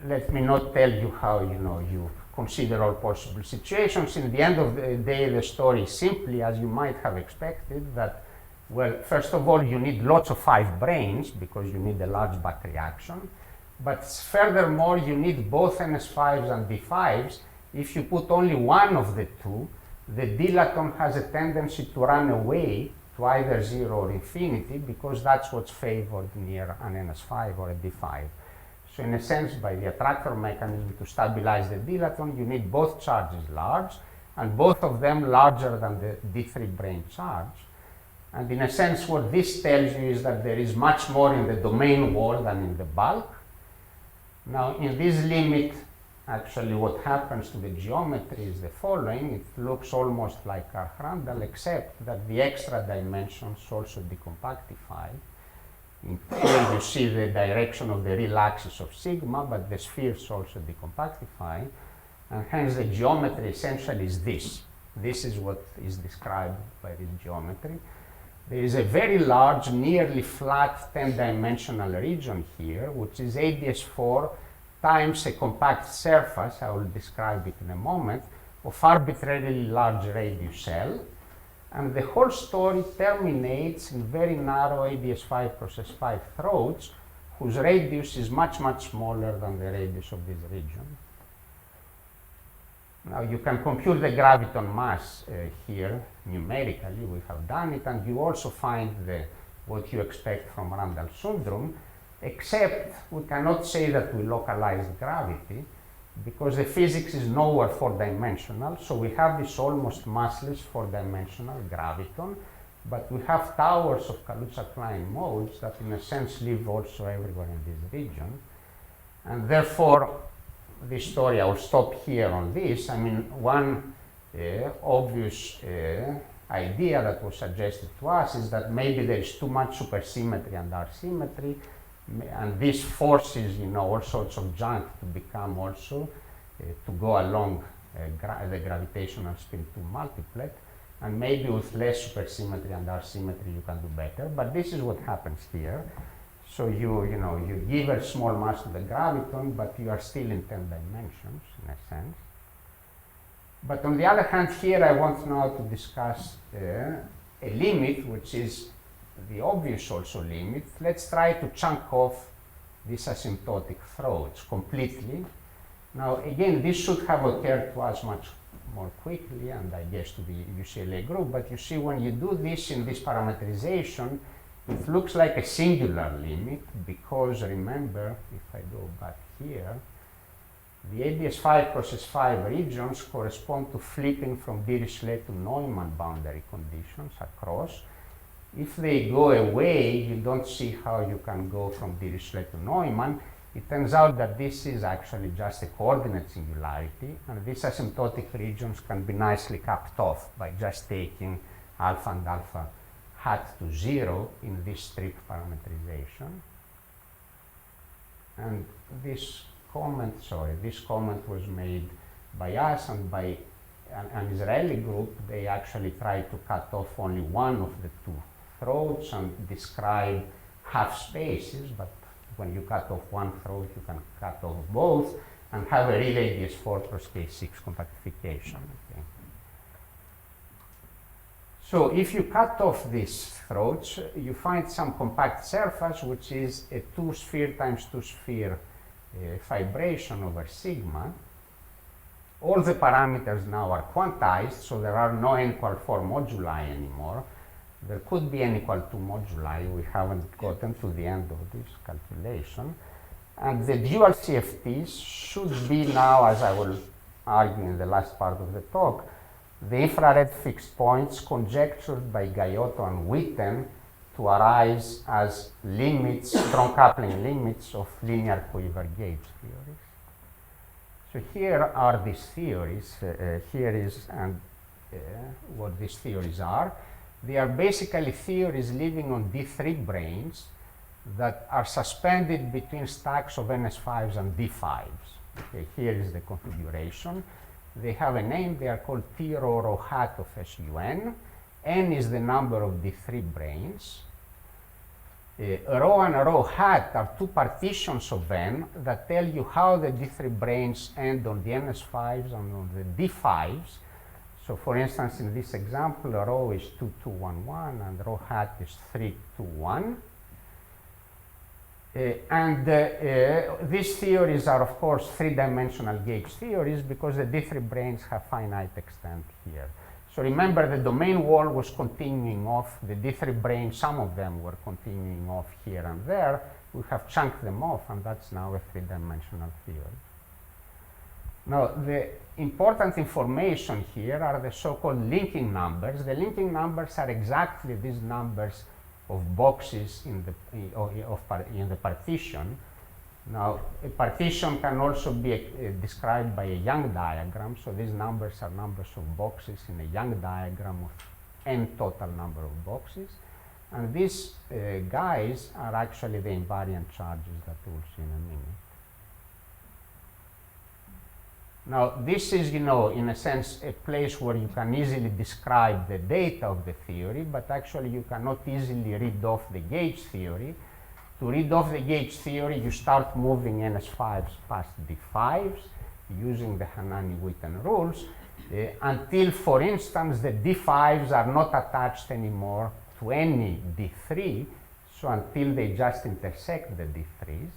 Let me not tell you how you consider all possible situations. In the end of the day, the story is simply, as you might have expected, that, well, first of all, you need lots of 5 branes because you need a large back reaction. But furthermore, you need both NS5s and D5s. If you put only one of the two, the dilaton has a tendency to run away to either 0 or infinity because that's what's favored near an NS5 or a D5. So in a sense, by the attractor mechanism to stabilize the dilaton, you need both charges large, and both of them larger than the D3 brane charge. And in a sense, what this tells you is that there is much more in the domain wall than in the bulk. Now, in this limit, actually what happens to the geometry is the following. It looks almost like Karp-Randall, except that the extra dimensions also decompactify. Here you see the direction of the real axis of sigma, but the spheres also decompactify, and hence the geometry essentially is this. This is what is described by this geometry. There is a very large, nearly flat 10-dimensional region here, which is AdS4 times a compact surface, I will describe it in a moment, of arbitrarily large radius L. And the whole story terminates in very narrow AdS5 process 5 throats, whose radius is much, much smaller than the radius of this region. Now you can compute the graviton mass here numerically. We have done it, and you also find what you expect from Randall-Sundrum, except we cannot say that we localized gravity because the physics is nowhere 4-dimensional. So we have this almost massless 4-dimensional graviton, but we have towers of Kaluza-Klein modes that in a sense live also everywhere in this region. And therefore, this story, I will stop here on this. I mean, one obvious idea that was suggested to us is that maybe there is too much supersymmetry and R-symmetry, and this forces, all sorts of junk to become also, to go along the gravitational spin 2 multiplet, and maybe with less supersymmetry and R-symmetry you can do better, but this is what happens here. So you give a small mass to the graviton, but you are still in 10 dimensions, in a sense. But on the other hand, here I want now to discuss a limit, which is the obvious also limit. Let's try to chunk off these asymptotic throats completely. Now, again, this should have occurred to us much more quickly, and I guess to the UCLA group, but you see when you do this in this parameterization, it looks like a singular limit because, remember, if I go back here, the AdS5 process 5 regions correspond to flipping from Dirichlet to Neumann boundary conditions across. If they go away, you don't see how you can go from Dirichlet to Neumann. It turns out that this is actually just a coordinate singularity, and these asymptotic regions can be nicely capped off by just taking alpha and alpha hat to 0 in this strip parameterization. And this comment was made by us and by an Israeli group. They actually tried to cut off only one of the two throats and describe half spaces, but when you cut off one throat, you can cut off both and have a real AdS4 plus K6 compactification. Okay. So if you cut off these throats, you find some compact surface, which is a 2-sphere times 2-sphere fibration over sigma. All the parameters now are quantized, so there are no n equal 4 moduli anymore. There could be n equal 2 moduli. We haven't gotten to the end of this calculation. And the dual CFTs should be now, as I will argue in the last part of the talk, the infrared fixed points conjectured by Gaiotto and Witten to arise as limits, strong coupling limits of linear quiver gauge theories. So here are these theories. Here is what these theories are. They are basically theories living on D3 branes that are suspended between stacks of NS5s and D5s. Okay, here is the configuration. They have a name. They are called T rho rho hat of SUN. N is the number of D3 branes. Rho and rho hat are two partitions of N that tell you how the D3 branes end on the NS5s and on the D5s. So for instance, in this example, rho is 2, 2, 1, 1, and rho hat is 3, 2, 1. These theories are, of course, three-dimensional gauge theories because the D3 branes have finite extent here. So remember, the domain wall was continuing off. The D3 branes, some of them were continuing off here and there. We have chunked them off, and that's now a three-dimensional theory. Now, the important information here are the so-called linking numbers. The linking numbers are exactly these numbers of boxes in the partition. Now, a partition can also be described by a Young diagram. So these numbers are numbers of boxes in a Young diagram of n total number of boxes. And these guys are actually the invariant charges that we'll see in a minute. Now, this is, in a sense, a place where you can easily describe the data of the theory, but actually you cannot easily read off the gauge theory. To read off the gauge theory, you start moving NS5s past D5s using the Hanani-Witten rules until, for instance, the D5s are not attached anymore to any D3, so until they just intersect the D3s.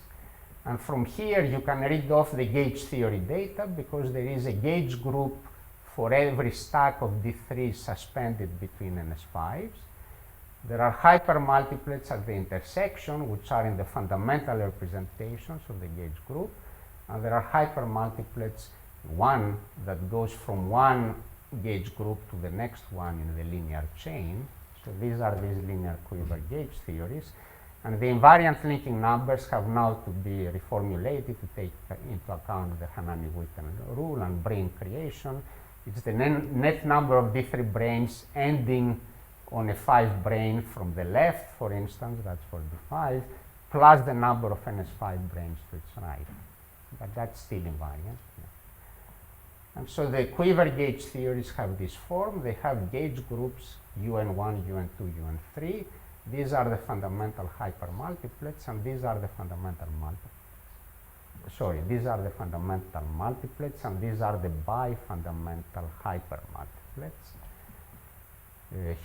And from here, you can read off the gauge theory data because there is a gauge group for every stack of D3s suspended between NS5s. There are hypermultiplets at the intersection, which are in the fundamental representations of the gauge group. And there are hypermultiplets, one that goes from one gauge group to the next one in the linear chain. So these are these linear quiver gauge theories. And the invariant linking numbers have now to be reformulated to take into account the Hanani-Witten rule and brane creation. It's the net number of D3 branes ending on a 5 brane from the left, for instance, that's for D5, plus the number of NS5 branes to its right. But that's still invariant. Yeah. And so the quiver gauge theories have this form. They have gauge groups UN1, UN2, UN3. These are the fundamental hypermultiplets, and these are the fundamental multiplets. Sorry, these are the fundamental multiplets, and these are the bifundamental hypermultiplets.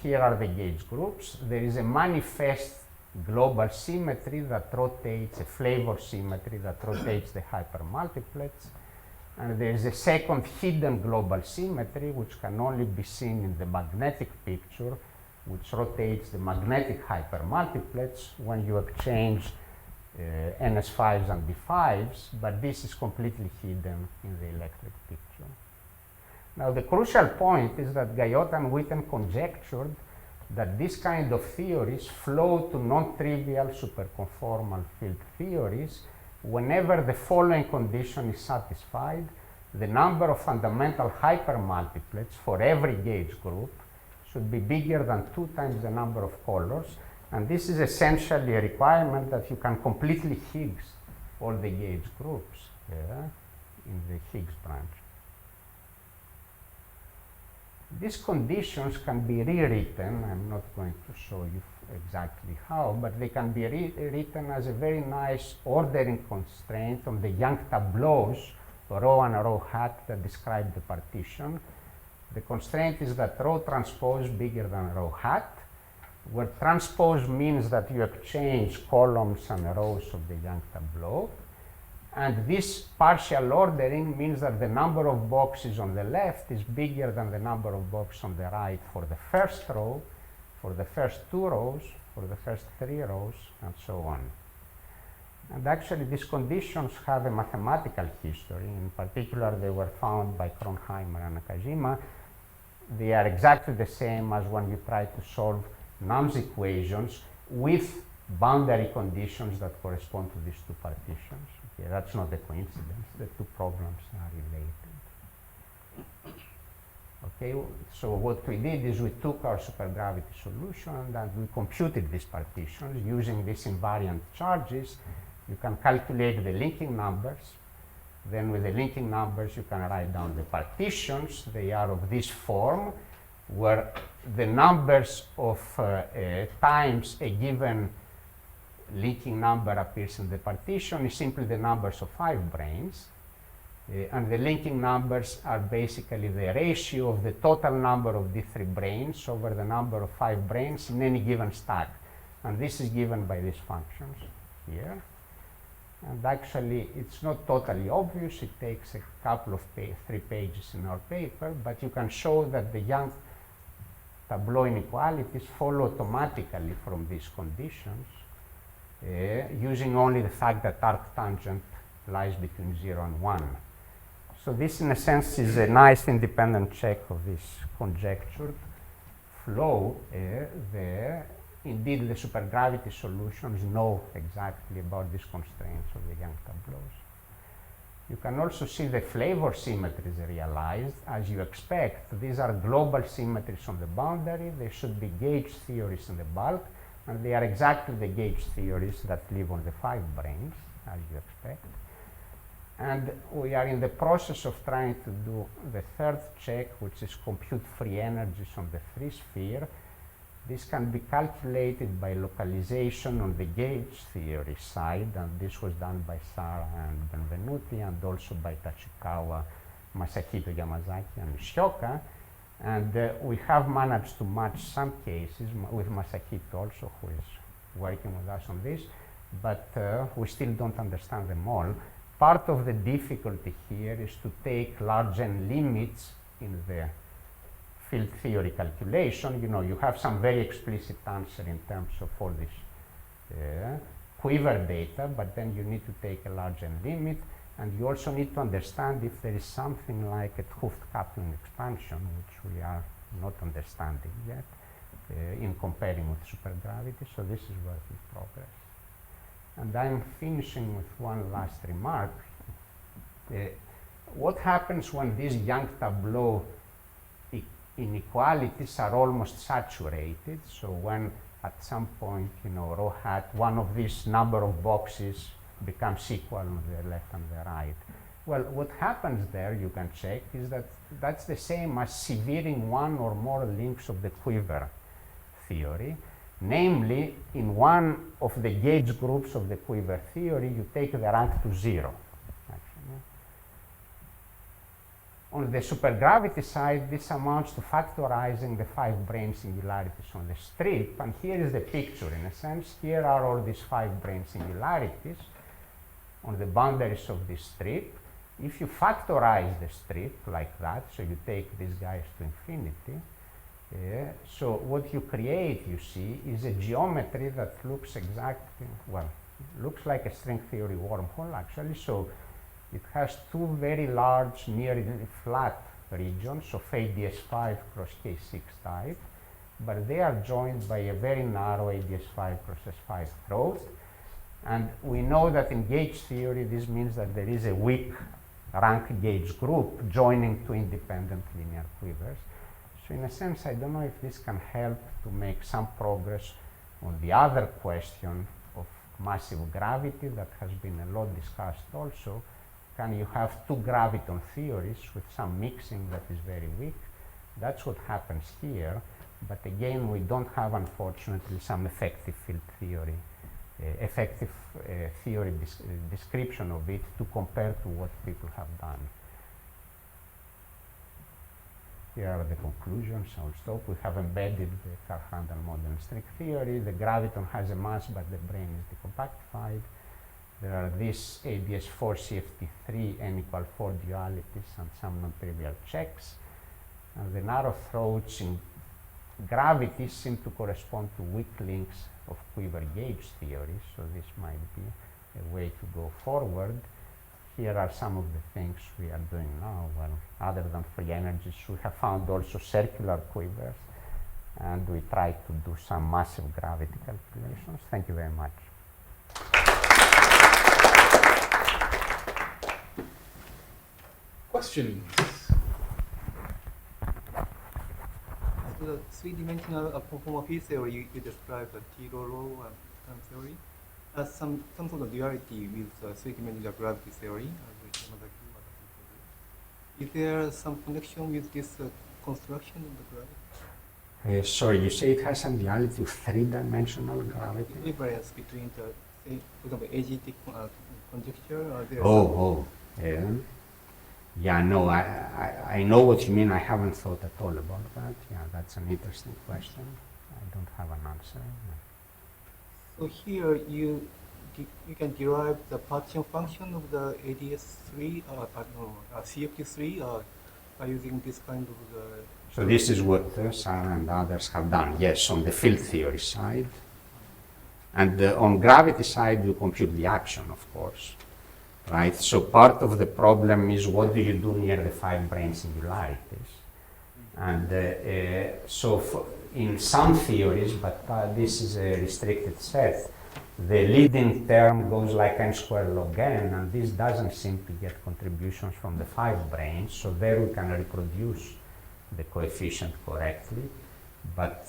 Here are the gauge groups. There is a manifest global symmetry that rotates, a flavor symmetry that rotates the hypermultiplets. And there is a second hidden global symmetry, which can only be seen in the magnetic picture, which rotates the magnetic hypermultiplets when you exchange NS5s and D5s, but this is completely hidden in the electric picture. Now, the crucial point is that Guyot and Witten conjectured that this kind of theories flow to non-trivial superconformal field theories whenever the following condition is satisfied: the number of fundamental hypermultiplets for every gauge group should be bigger than 2 times the number of colors, and this is essentially a requirement that you can completely Higgs all the gauge groups in the Higgs branch. These conditions can be rewritten. I'm not going to show you exactly how, but they can be rewritten as a very nice ordering constraint on the Young tableaus, rho and rho hat, that describe the partition. The constraint is that rho transpose bigger than rho hat, where transpose means that you exchange columns and rows of the Young tableau. And this partial ordering means that the number of boxes on the left is bigger than the number of boxes on the right for the first row, for the first 2 rows, for the first 3 rows, and so on. And actually, these conditions have a mathematical history. In particular, they were found by Kronheimer and Nakajima. They are exactly the same as when you try to solve NUMS equations with boundary conditions that correspond to these 2 partitions. Okay, that's not a coincidence. The 2 problems are related. Okay, so what we did is we took our supergravity solution and we computed these partitions using these invariant charges. You can calculate the linking numbers, Then with the linking numbers, you can write down the partitions. They are of this form, where the numbers of times a given linking number appears in the partition is simply the numbers of 5 branes. And the linking numbers are basically the ratio of the total number of these 3 branes over the number of 5 branes in any given stack. And this is given by these functions here. And actually, it's not totally obvious. It takes a couple of 3 pages in our paper, but you can show that the Young tableau inequalities follow automatically from these conditions, using only the fact that arctangent lies between 0 and 1. So this, in a sense, is a nice independent check of this conjectured flow. Indeed, the supergravity solutions know exactly about these constraints of the Young tableaus. You can also see the flavor symmetries realized. As you expect, these are global symmetries on the boundary. They should be gauge theories in the bulk, and they are exactly the gauge theories that live on the 5 branes, as you expect. And we are in the process of trying to do the third check, which is compute free energies on the 3 sphere. This can be calculated by localization on the gauge theory side, and this was done by Sara and Benvenuti, and also by Tachikawa, Masahito Yamazaki, and Nishioka. And we have managed to match some cases with Masahito also, who is working with us on this, but we still don't understand them all. Part of the difficulty here is to take large N limits in the field theory calculation. You know, you have some very explicit answer in terms of all this quiver data, but then you need to take a large N limit, and you also need to understand if there is something like a 't Hooft coupling expansion, which we are not understanding yet in comparing with supergravity. So this is work in progress. And I'm finishing with one last remark. What happens when these Young tableau inequalities are almost saturated? So when at some point, you know, rho hat, one of these number of boxes becomes equal on the left and the right. Well, what happens there, you can check, is that that's the same as severing one or more links of the quiver theory. Namely, in one of the gauge groups of the quiver theory, you take the rank to 0. Actually. On the supergravity side, this amounts to factorizing the 5 brane singularities on the strip. And here is the picture, in a sense. Here are all these 5 brane singularities on the boundaries of this strip. If you factorize the strip like that, so you take these guys to infinity, so what you create, you see, is a geometry that looks exactly, well, looks like a string theory wormhole, actually. So it has 2 very large, nearly flat regions of AdS5 cross K6 type, but they are joined by a very narrow AdS5 cross S5 throat. And we know that in gauge theory, this means that there is a weak rank gauge group joining 2 independent linear quivers. So in a sense, I don't know if this can help to make some progress on the other question of massive gravity that has been a lot discussed also. Can you have 2 graviton theories with some mixing that is very weak? That's what happens here. But again, we don't have, unfortunately, some effective field theory, description of it to compare to what people have done. Here are the conclusions. I'll stop. We have embedded the Carr-Handel model in string theory. The graviton has a mass, but the brane is decompactified. There are these AdS4 CFT3 n = 4 dualities and some non-trivial checks. And the narrow throats in gravity seem to correspond to weak links of quiver gauge theory, so this might be a way to go forward. Here are some of the things we are doing now. Well, other than free energies, we have found also circular quivers, and we try to do some massive gravity calculations. Thank you very much. Questions? The 3-dimensional conformal field theory you described the T-row theory as some sort of duality with 3-dimensional gravity theory, which another Q, other people do. Is there some connection with this construction of the gravity? Sorry, you say it has some duality of three-dimensional gravity? Difference between the, say, for example, AGT conjecture or there Yeah. Yeah, no, I know what you mean. I haven't thought at all about that. Yeah, that's an interesting question. I don't have an answer. So here you can derive the partition function of the AdS3 CFT3 by using this kind of So this is what Sarah and others have done. Yes, on the field theory side. And on gravity side, you compute the action, of course. Right? So part of the problem is what do you do near the 5 brane singularities? And in some theories, but this is a restricted set, the leading term goes like n squared log n, and this doesn't seem to get contributions from the 5 branes, so there we can reproduce the coefficient correctly. But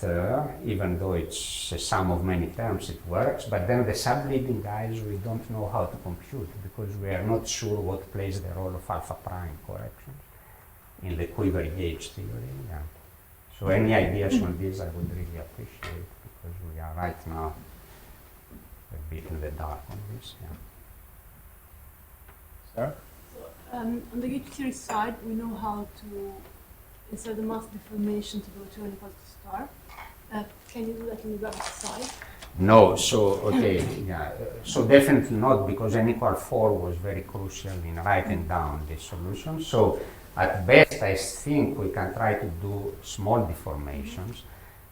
even though it's a sum of many terms, it works. But then the subleading guys, we don't know how to compute because we are not sure what plays the role of alpha prime corrections in the quiver gauge theory. Yeah. So any ideas on this, I would really appreciate because we are right now a bit in the dark on this. Yeah. Sarah? So, on the gauge theory side, we know how to insert the mass deformation to go to an equal to star. Can you do that on the gravity side? No, so, okay, yeah, so definitely not because n equal 4 was very crucial in writing down this solution. So at best, I think we can try to do small deformations.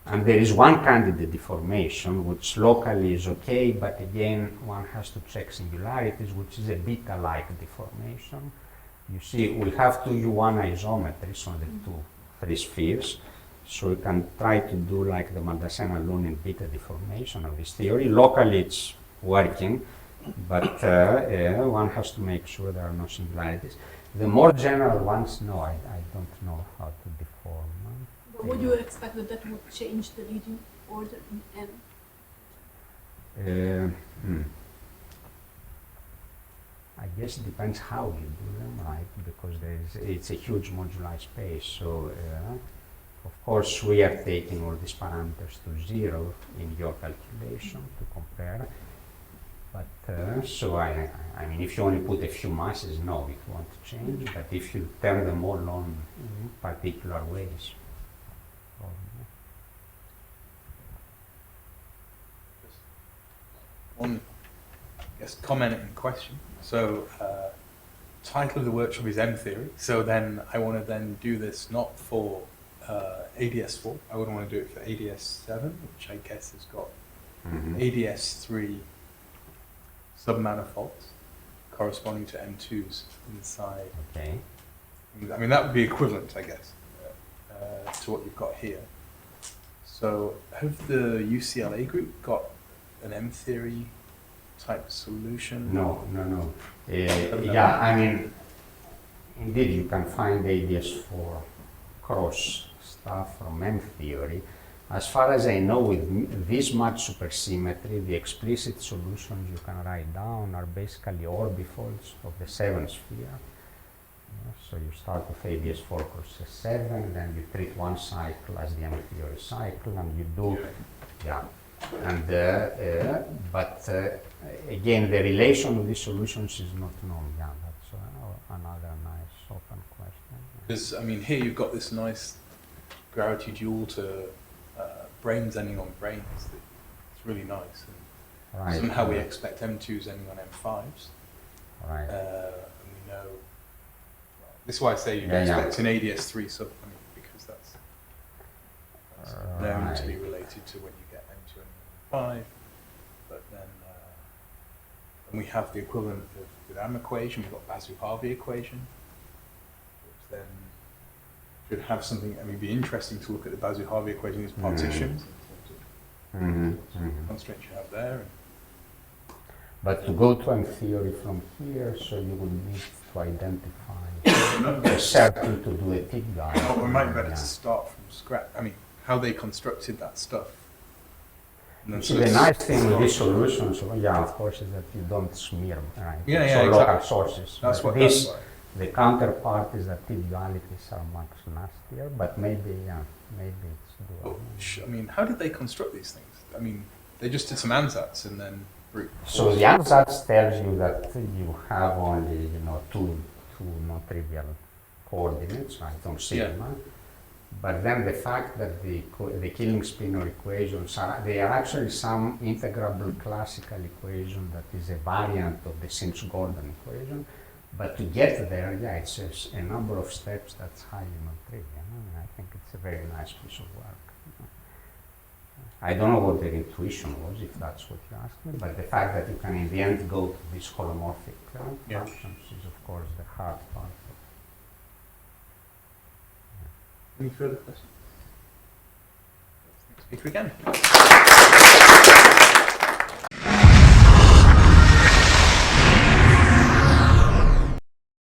And there is one candidate deformation which locally is okay, but again, one has to check singularities, which is a beta-like deformation. You see, we have two U1 isometries on the three spheres, so we can try to do like the Maldacena-Lunin beta deformation of this theory. Locally, it's working, but one has to make sure there are no singularities. The more general ones, no, I don't know how to deform. But would you expect that that would change the leading order in N? I guess it depends how you do them, right? Because it's a huge moduli space. So, of course, we are taking all these parameters to 0 in your calculation to compare. But so I mean, if you only put a few masses, no, it won't change. But if you turn them all on in particular ways, One, I guess, comment and question. So, title of the workshop is M theory. So then I want to then do this not for AdS4. I would want to do it for AdS7, which I guess has got AdS3 submanifolds corresponding to M2s inside. okay. I mean, that would be equivalent, I guess, to what you've got here. So have the UCLA group got an M theory type solution? No. Yeah, I mean, indeed, you can find AdS4 cross stuff from M theory. As far as I know, with this much supersymmetry, the explicit solutions you can write down are basically orbifolds of the 7 sphere. So you start with AdS4 cross S7, then you treat one cycle as the M theory cycle, and you do, yeah. And but again, the relation of these solutions is not known. Yeah, that's another nice open question. Because I mean, here you've got this nice gravity dual to branes ending on branes. It's really nice. And Right. somehow we expect M2s ending on M5s. Right. And we know. This is why I say you Yeah, expect an AdS3 sub. I mean, because that's known to be related to when you get M2 and M5. But then and we have the equivalent of with AM equation. We've got Basu-Harvey equation, which then should have something. I mean, it'd be interesting to look at the Basu-Harvey equation as partitions in terms of constraints you have there. And But to go to M theory from here, so you will need to identify a circle to do a tick guide. or it might be better to start from scratch. I mean, how they constructed that stuff. And then See, so the it's- nice thing with these solutions, well, yeah, of course, is that you don't smear, right? Yeah, It's yeah, all exactly. local sources. That's But what. this, That's why. the counterpart is that the dualities are much nastier, but maybe, yeah, maybe it's Well, doable. I mean, how did they construct these things? I mean, they just did some ansatz and then brute So force. the ansatz tells you that you have only, you know, two non-trivial coordinates, right, on sigma. But then the fact that the Killing spinor equations they are actually some integrable classical equation that is a variant of the Sims-Gordon equation. But to get there, yeah, it's a number of steps that's highly non-trivial. I think it's a very nice piece of work. I don't know what their intuition was, if that's what you asked me, but the fact that you can in the end go to these holomorphic functions is of course the hard part. Any further questions? Speaker again.